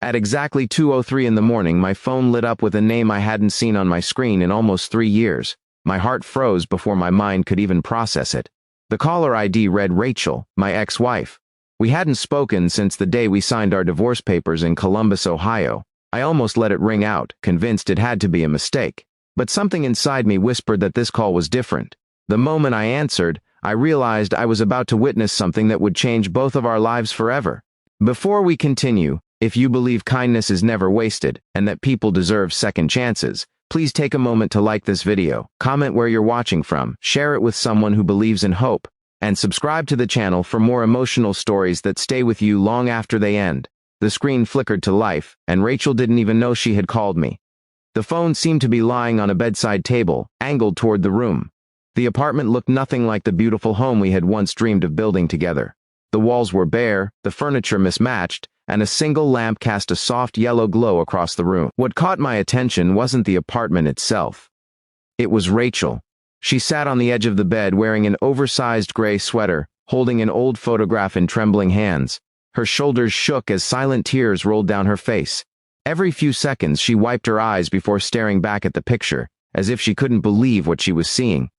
At exactly 2:03 in the morning, my phone lit up with a name I hadn't seen on my screen in almost 3 years. My heart froze before my mind could even process it. The caller ID read Rachel, my ex-wife. We hadn't spoken since the day we signed our divorce papers in Columbus, Ohio. I almost let it ring out, convinced it had to be a mistake. But something inside me whispered that this call was different. The moment I answered, I realized I was about to witness something that would change both of our lives forever. Before we continue, if you believe kindness is never wasted and that people deserve second chances, please take a moment to like this video, comment where you're watching from, share it with someone who believes in hope, and subscribe to the channel for more emotional stories that stay with you long after they end. The screen flickered to life, and Rachel didn't even know she had called me. The phone seemed to be lying on a bedside table, angled toward the room. The apartment looked nothing like the beautiful home we had once dreamed of building together. The walls were bare, the furniture mismatched, and a single lamp cast a soft yellow glow across the room. What caught my attention wasn't the apartment itself. It was Rachel. She sat on the edge of the bed wearing an oversized gray sweater, holding an old photograph in trembling hands. Her shoulders shook as silent tears rolled down her face. Every few seconds she wiped her eyes before staring back at the picture, as if she couldn't believe what she was seeing.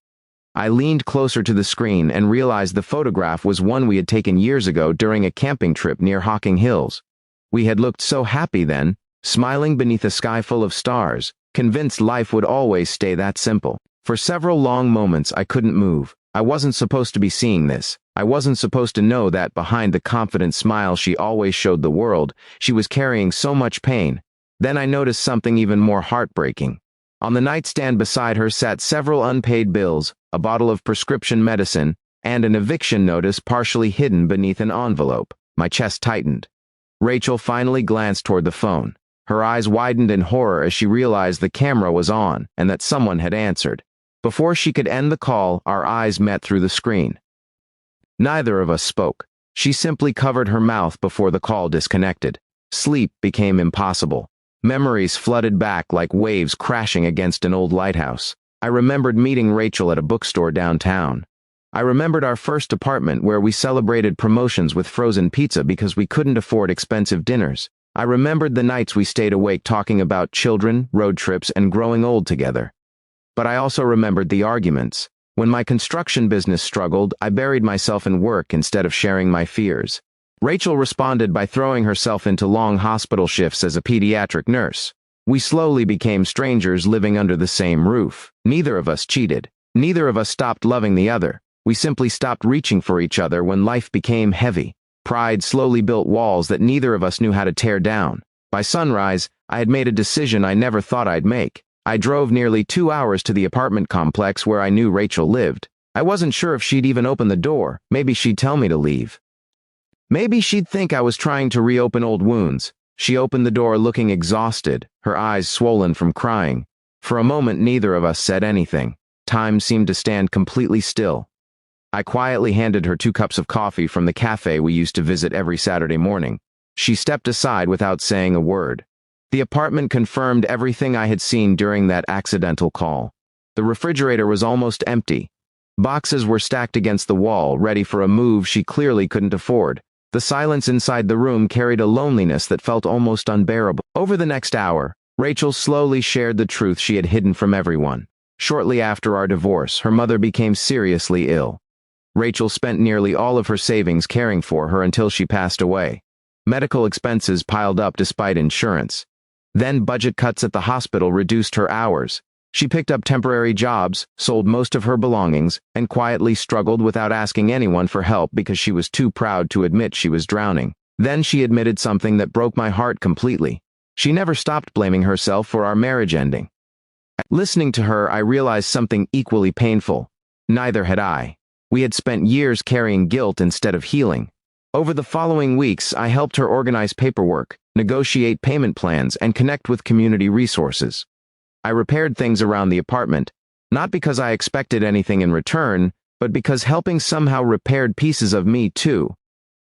I leaned closer to the screen and realized the photograph was one we had taken years ago during a camping trip near Hocking Hills. We had looked so happy then, smiling beneath a sky full of stars, convinced life would always stay that simple. For several long moments I couldn't move. I wasn't supposed to be seeing this. I wasn't supposed to know that behind the confident smile she always showed the world, she was carrying so much pain. Then I noticed something even more heartbreaking. On the nightstand beside her sat several unpaid bills, a bottle of prescription medicine, and an eviction notice partially hidden beneath an envelope. My chest tightened. Rachel finally glanced toward the phone. Her eyes widened in horror as she realized the camera was on and that someone had answered. Before she could end the call, our eyes met through the screen. Neither of us spoke. She simply covered her mouth before the call disconnected. Sleep became impossible. Memories flooded back like waves crashing against an old lighthouse. I remembered meeting Rachel at a bookstore downtown. I remembered our first apartment where we celebrated promotions with frozen pizza because we couldn't afford expensive dinners. I remembered the nights we stayed awake talking about children, road trips, and growing old together. But I also remembered the arguments. When my construction business struggled, I buried myself in work instead of sharing my fears. Rachel responded by throwing herself into long hospital shifts as a pediatric nurse. We slowly became strangers living under the same roof. Neither of us cheated. Neither of us stopped loving the other. We simply stopped reaching for each other when life became heavy. Pride slowly built walls that neither of us knew how to tear down. By sunrise, I had made a decision I never thought I'd make. I drove nearly 2 hours to the apartment complex where I knew Rachel lived. I wasn't sure if she'd even open the door. Maybe she'd tell me to leave. Maybe she'd think I was trying to reopen old wounds. She opened the door looking exhausted, her eyes swollen from crying. For a moment, neither of us said anything. Time seemed to stand completely still. I quietly handed her 2 cups of coffee from the cafe we used to visit every Saturday morning. She stepped aside without saying a word. The apartment confirmed everything I had seen during that accidental call. The refrigerator was almost empty. Boxes were stacked against the wall, ready for a move she clearly couldn't afford. The silence inside the room carried a loneliness that felt almost unbearable. Over the next hour, Rachel slowly shared the truth she had hidden from everyone. Shortly after our divorce, her mother became seriously ill. Rachel spent nearly all of her savings caring for her until she passed away. Medical expenses piled up despite insurance. Then budget cuts at the hospital reduced her hours. She picked up temporary jobs, sold most of her belongings, and quietly struggled without asking anyone for help because she was too proud to admit she was drowning. Then she admitted something that broke my heart completely. She never stopped blaming herself for our marriage ending. Listening to her, I realized something equally painful. Neither had I. We had spent years carrying guilt instead of healing. Over the following weeks, I helped her organize paperwork, negotiate payment plans, and connect with community resources. I repaired things around the apartment, not because I expected anything in return, but because helping somehow repaired pieces of me too.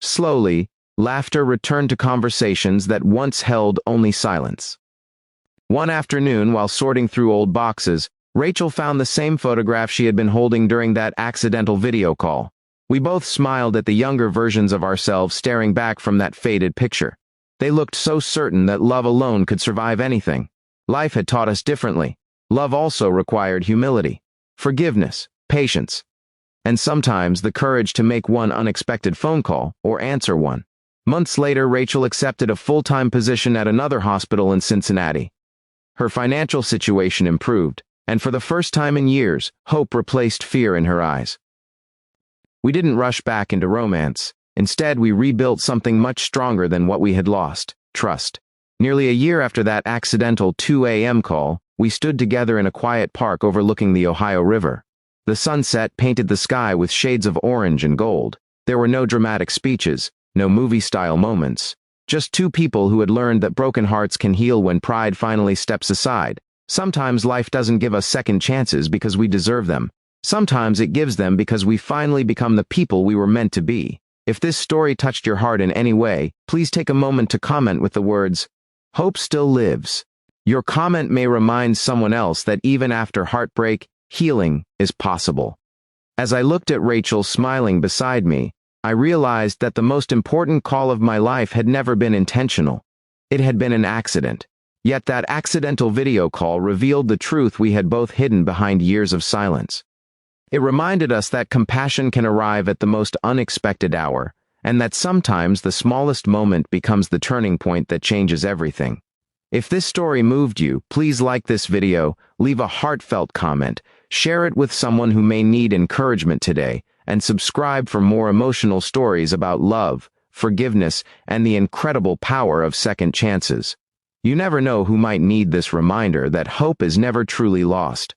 Slowly, laughter returned to conversations that once held only silence. One afternoon, while sorting through old boxes, Rachel found the same photograph she had been holding during that accidental video call. We both smiled at the younger versions of ourselves staring back from that faded picture. They looked so certain that love alone could survive anything. Life had taught us differently. Love also required humility, forgiveness, patience, and sometimes the courage to make one unexpected phone call or answer one. Months later, Rachel accepted a full-time position at another hospital in Cincinnati. Her financial situation improved, and for the first time in years, hope replaced fear in her eyes. We didn't rush back into romance. Instead, we rebuilt something much stronger than what we had lost: trust. Nearly a year after that accidental 2 a.m. call, we stood together in a quiet park overlooking the Ohio River. The sunset painted the sky with shades of orange and gold. There were no dramatic speeches, no movie-style moments. Just two people who had learned that broken hearts can heal when pride finally steps aside. Sometimes life doesn't give us second chances because we deserve them. Sometimes it gives them because we finally become the people we were meant to be. If this story touched your heart in any way, please take a moment to comment with the words, "Hope still lives." Your comment may remind someone else that even after heartbreak, healing is possible. As I looked at Rachel smiling beside me, I realized that the most important call of my life had never been intentional. It had been an accident. Yet that accidental video call revealed the truth we had both hidden behind years of silence. It reminded us that compassion can arrive at the most unexpected hour, and that sometimes the smallest moment becomes the turning point that changes everything. If this story moved you, please like this video, leave a heartfelt comment, share it with someone who may need encouragement today, and subscribe for more emotional stories about love, forgiveness, and the incredible power of second chances. You never know who might need this reminder that hope is never truly lost.